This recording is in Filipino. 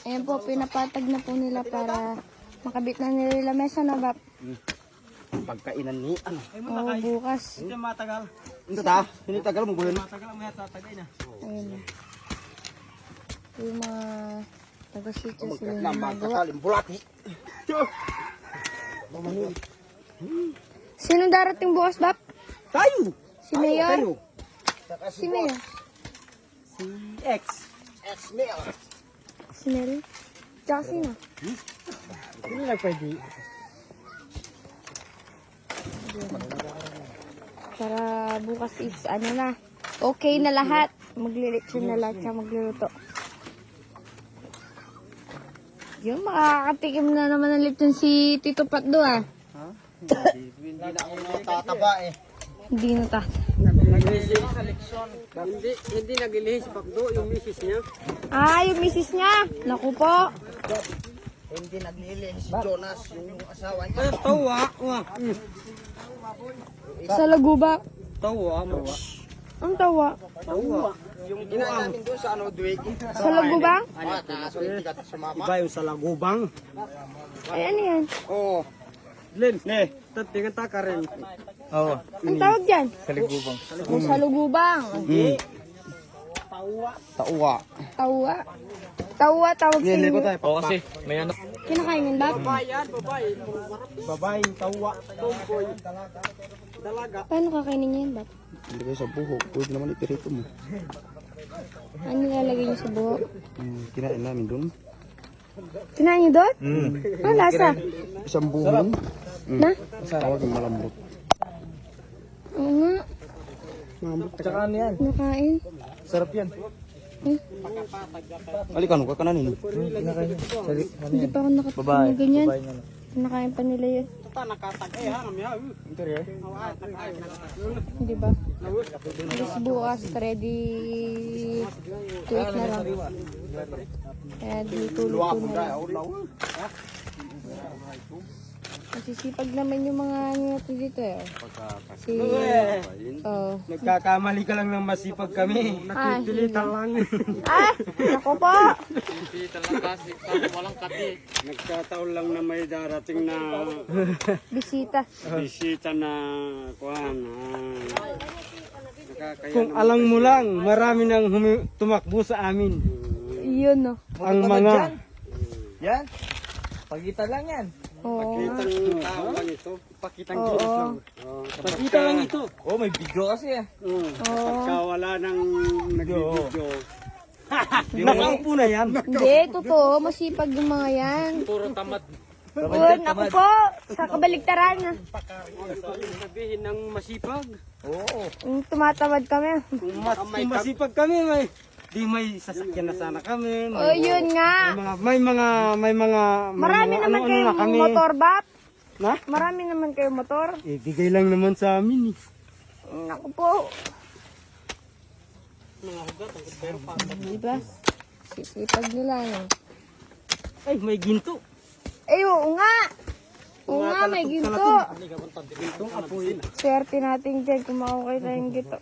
Ayan po, pinapatag na po nila para makabit na nila mesa na ba? Pagkainan ni ano. Oo, bukas. Hindi matagal. Ito ta, hindi tagal mo bulan. Matagal ang mga tatagay na. Ayun na. Ito yung mga taga-sityo sila na Lamang magawa. kakalim bulati. Sino darating bukas, Bap? Tayo. Si Mayor? Tayo. Si Mayor? Si X. Ex-mayor. Si Mary? Tsaka sino? Hindi lang pwede. Para bukas is ano na. Okay na lahat. Maglilitsyon na lahat siya magluluto. Yung makakatikim na naman ng lipton si Tito Patdo ah. Hindi na ako natataba eh. Hindi na ta. Naglihis sa leksyon. Hindi naglihis si Pakdo, yung misis niya. Ah, yung misis niya. Naku po. Hindi naglilihis si Jonas, yung asawa niya. Ay, tawa. Sa Laguba. Tawa. Ang tawa. Tawa. Yung ginawa namin doon sa ano, Duweg. Sa Laguba? Kaso hindi ka sumama. Iba yung sa lagubang. Ay, ano yan? Oo. Len, tatingan ta ka rin. Oo. Ang tawag dyan? Sa lagubang. Yung sa Lugubang. Tauwa. Tawa. Tawa, tawag sa inyo. Oo kasi, may ano. Kinakain yun ba? Babae, tawa. Tomboy. Dalaga. Paano kakainin niya yun ba? Hindi kayo sa buhok. Pwede naman itirito mo. Ano nilalagay niyo sa buhok? Kinain namin doon. Kinain niyo doon? Ano lasa? Isang buhon. Na? Tawag yung malambot. Oo nga. Tsaka ano yan? Nakain. Sarap yan. Alikan ka kanan ini. Hindi pa ako nakapain ng ganyan. Nakain pa nila yun. Hindi ba? Please bukas ready to eat na lang. Kaya ditulog ko na lang. Masisipag naman yung mga ano natin dito eh. Si... Oh. Nagkakamali ka lang ng masipag kami. Nakipilitan lang. Ah! Ako po! Nagkataon lang na may darating na Bisita. bisita na kuhan. Kung alam mo lang, marami nang tumakbo sa amin. Yun no. Ang mga Yan. Pagitan lang yan. Oo. pakitang tao lang ito. Pakitang Oo. gilas lang. Pakita lang ito. Oh, may video kasi eh. Pagka wala nang nag-video. Nakaupo na yan. Hindi, totoo. Masipag yung mga yan. Puro tamad. Yun, ako po. Sa kabaligtaran. Sabihin ng masipag. Oo. Yung tumatamad kami. Kung masipag kami, may sasakyan na sana kami. O, yun nga. May mga Marami naman ano-ano kayong na kami. motor, Bap. Na? Marami naman kayong motor. Bigay lang naman sa amin. Naku po. Diba? Sisipag nila. No? Ay, may ginto. Eh, oo nga. Oo nga, may ginto. Ginto, apoy. Swerte natin dyan kung makukay tayong gito.